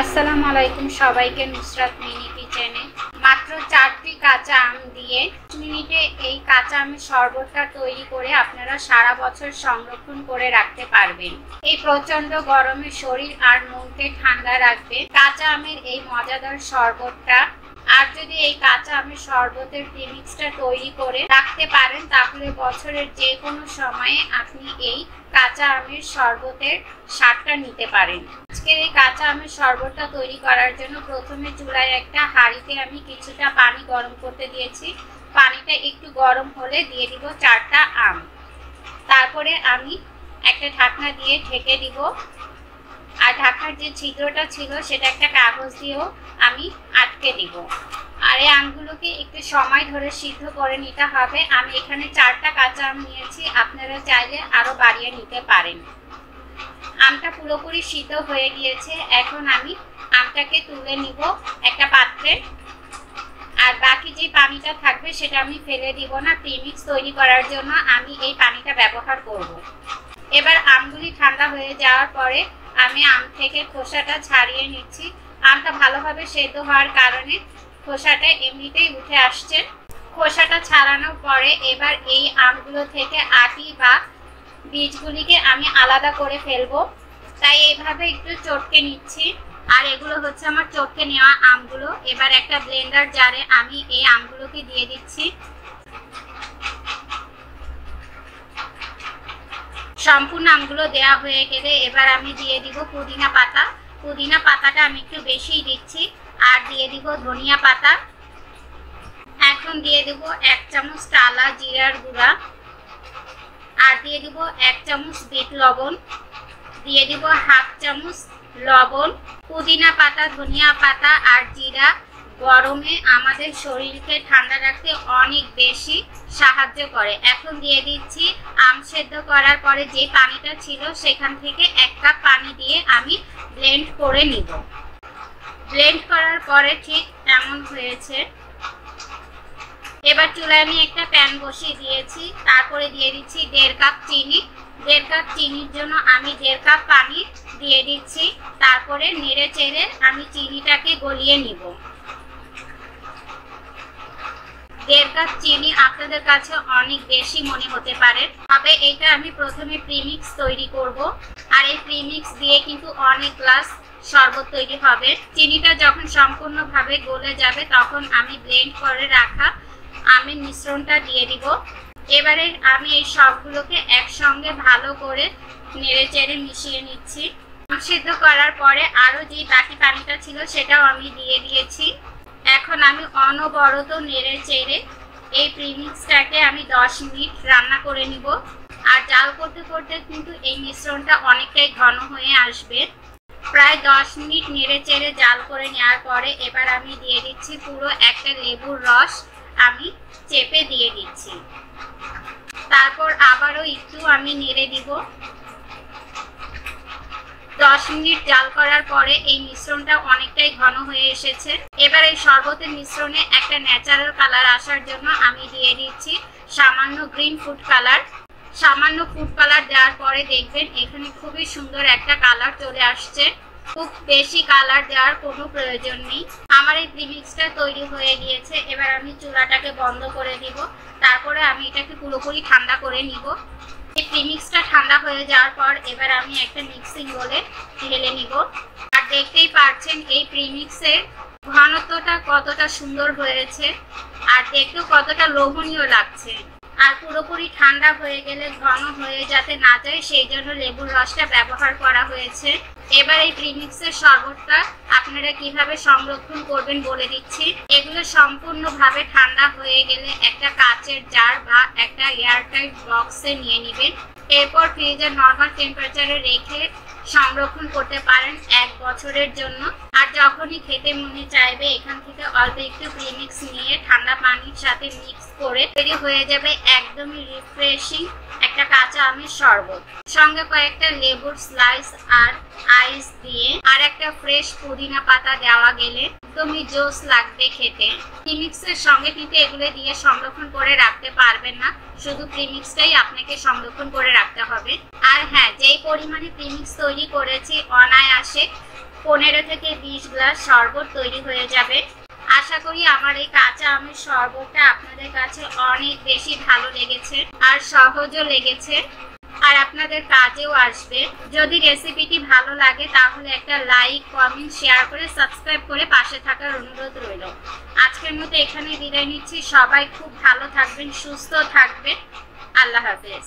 আসসালামু আলাইকুম সবাইকে নুসরাত মিনি কিচেনে। মাত্র 4টি কাঁচা আম দিয়ে মিনিটে এই কাঁচা আমের শরবতটা তৈরি করে আপনারা সারা বছর সংরক্ষণ করে রাখতে পারবেন। এই প্রচন্ড গরমে শরীর আর মনকে ঠান্ডা রাখবে কাঁচা আমের এই মজাদার শরবতটা। আর যদি এই কাঁচা আমের শরবতের প্রিমিক্সটা তৈরি করে রাখতে পারেন তাহলে বছরের যে কোনো সময়ে আপনি এই কাঁচা আমের শরবতের স্বাদটা নিতে পারেন। আজকের এই কাঁচা আমের শরবতটা তৈরি করার জন্য প্রথমে চুলায় একটা হাঁড়িতে আমি কিছুটা পানি গরম করতে দিয়েছি। পানিটা একটু গরম হলে দিয়ে দিব 4টা আম। তারপরে আমি একটা ঢাকনা দিয়ে ঢেকে দিব। আর ঢাকার যে ছিদ্রটা ছিল সেটা একটা কাগজ দিয়েও আমি আটকে দিব। আর এই আমগুলোকে একটু সময় ধরে সিদ্ধ করে নিতে হবে। আমি এখানে 4টা কাঁচা আম নিয়েছি, আপনারা চাইলে আরো বাড়িয়ে নিতে পারেন। আমটা পুরোপুরি সিদ্ধ হয়ে গিয়েছে। এখন আমি আমটাকে তুলে নিব একটা পাত্রে। আর বাকি যে পানিটা থাকবে সেটা আমি ফেলে দিব না, প্রিমিক্স তৈরি করার জন্য আমি এই পানিটা ব্যবহার করব। এবার আমগুলি ঠান্ডা হয়ে যাওয়ার পরে আমি আম থেকে খোসাটা ছাড়িয়ে নিচ্ছি। আমটা ভালোভাবে সেদ্ধ হওয়ার কারণে খোসাটা এমনিতেই উঠে আসছে। খোসাটা ছাড়ানোর পরে এবার এই আমগুলো থেকে আটি বা বীজগুলিকে আমি আলাদা করে ফেলবো। তাই এইভাবে একটু চটকে নিচ্ছি। আর এগুলো হচ্ছে আমার চটকে নেওয়া আমগুলো। এবার একটা ব্লেন্ডার জারে আমি এই আমগুলোকে দিয়ে দিচ্ছি। সম্পূর্ণ আমগুলো দেওয়া হয়ে গেলে এবার আমি দিয়ে দিব পুদিনা পাতা। পুদিনা পাতাটা আমি একটু বেশিই দিচ্ছি। আর দিয়ে দিব ধনিয়া পাতা। এখন দিয়ে দিব 1 চামচ টালা জিরার গুঁড়া। আর দিয়ে দিব 1 চামচ বিট লবণ। দিয়ে দিব 1/2 চামচ লবণ। পুদিনা পাতা, ধনিয়া পাতা আর জিরা গরমে আমাদের শরীরকে ঠান্ডা রাখতে অনেক বেশি সাহায্য করে। এখন দিয়ে দিচ্ছি আম সেদ্ধ করার পরে যে পানিটা ছিল সেখান থেকে 1 কাপ পানি দিয়ে আমি ব্লেন্ড করে নিব। ব্লেন্ড করার পরে ঠিক এমন হয়েছে। এবার চুলায় আমি একটা প্যান বসিয়ে দিয়েছি। তারপরে দিয়ে দিচ্ছি 1.5 কাপ চিনি। 1.5 কাপ চিনির জন্য আমি 1.5 কাপ পানি দিয়ে দিচ্ছি। তারপরে নেড়ে চেড়ে আমি চিনিটাকে গলিয়ে নিব। 1.5 কাপ চিনি আপনাদের কাছে অনেক বেশি মনে হতে পারে, তবে এটা আমি প্রথমে প্রিমিক্স তৈরি করব। আর এই প্রিমিক্স দিয়ে কিন্তু অনেক গ্লাস শরবত তৈরি হবে। চিনিটা যখন সম্পূর্ণভাবে গলে যাবে তখন আমি ব্লেন্ড করে রাখা আমের মিশ্রণটা দিয়ে দিব। এবারে আমি এই সবগুলোকে একসঙ্গে ভালো করে নেড়েচেড়ে মিশিয়ে নিচ্ছি। সিদ্ধ করার পরে আরো যে বাকি পানিটা ছিল সেটাও আমি দিয়ে দিয়েছি। এখন আমি অনবরত নেড়েচেড়ে এই প্রিমিক্সটাকে আমি 10 মিনিট রান্না করে নিব। আর জাল করতে করতে কিন্তু এই মিশ্রণটা অনেকটাই ঘন হয়ে আসবে। প্রায় 10 মিনিট নেড়েচেড়ে জাল করে নেওয়ার পরে এবার আমি দিয়ে দিচ্ছি পুরো একটা লেবুর রস। আমি চেপে দিয়ে দিচ্ছি। তারপর আবারও একটু আমি নেড়ে দিব। 10 মিনিট জাল করার পরে এই মিশ্রণটা অনেকটাই ঘন হয়ে এসেছে। এবার এই শরবতের মিশ্রণে একটা ন্যাচারাল কালার আসার জন্য আমি দিয়ে দিচ্ছি সামান্য গ্রিন ফুড কালার। সামান্য ফুড কালার দেওয়ার পরে দেখবেন এখানে খুবই সুন্দর একটা কালার চলে আসছে। খুব বেশি কালার দেওয়ার কোনো প্রয়োজন নেই। আমার এই প্রিমিক্সটা তৈরি হয়ে গিয়েছে। এবার আমি চুলাটাকে বন্ধ করে দিব। তারপরে আমি এটাকে পুরোপুরি ঠান্ডা করে নিব। এই প্রিমিক্সটা ঠান্ডা হয়ে যাওয়ার পর এবার আমি একটা মিক্সিং বোলে ঢেলে নিব। আর দেখতেই পাচ্ছেন এই প্রিমিক্সের ঘনত্বটা কতটা সুন্দর হয়েছে আর দেখতেও কতটা লোভনীয় লাগছে। আর পুরোপুরি ঠান্ডা হয়ে গেলে ঘন হয়ে যাতে না যায় সেই জন্য লেবুর রসটা ব্যবহার করা হয়েছে। এবার এই প্রিমিক্সের শরবতটা আপনারা কিভাবে সংরক্ষণ করবেন বলে দিচ্ছি। এগুলো সম্পূর্ণভাবে ঠান্ডা হয়ে গেলে একটা কাচের জার বা একটা এয়ারটাইট বক্সে নিয়ে নেবেন। এরপর ফ্রিজের নর্মাল টেম্পারেচারে রেখে সংরক্ষণ করতে পারেন 1 বছরের জন্য। আর যখনই খেতে মনে চাইবে এখান থেকে অল্প একটু প্রিমিক্স নিয়ে ঠান্ডা পানির সাথে মিক্স করে তৈরি হয়ে যাবে একদমই রিফ্রেশিং একটা কাঁচা আমের শরবত। সঙ্গে কয়েকটা লেবুর স্লাইস আর আইস দিয়ে আর একটা ফ্রেশ পুদিনা পাতা দেওয়া গেলে একদমই জোস লাগবে খেতে। প্রিমিক্সের সঙ্গে কিন্তু এগুলো দিয়ে সংরক্ষণ করে রাখতে পারবেন না, শুধু প্রিমিক্সটাই আপনাকে সংরক্ষণ করে রাখতে হবে। আর হ্যাঁ, যেই পরিমাণে প্রিমিক্স তৈরি করেছি অনায়াসে 15 থেকে 20 গ্লাস শরবত তৈরি হয়ে যাবে। আশা করি আমার এই কাঁচা আমের শরবতটা আপনাদের কাছে অনেক বেশি ভালো লেগেছে আর সহজও লেগেছে, আর আপনাদের কাজেও আসবে। যদি রেসিপিটি ভালো লাগে তাহলে একটা লাইক, কমেন্ট, শেয়ার করে সাবস্ক্রাইব করে পাশে থাকার অনুরোধ রইল। আজকের মতো এখানে বিদায় নিচ্ছি। সবাই খুব ভালো থাকবেন, সুস্থ থাকবেন। আল্লাহ হাফেজ।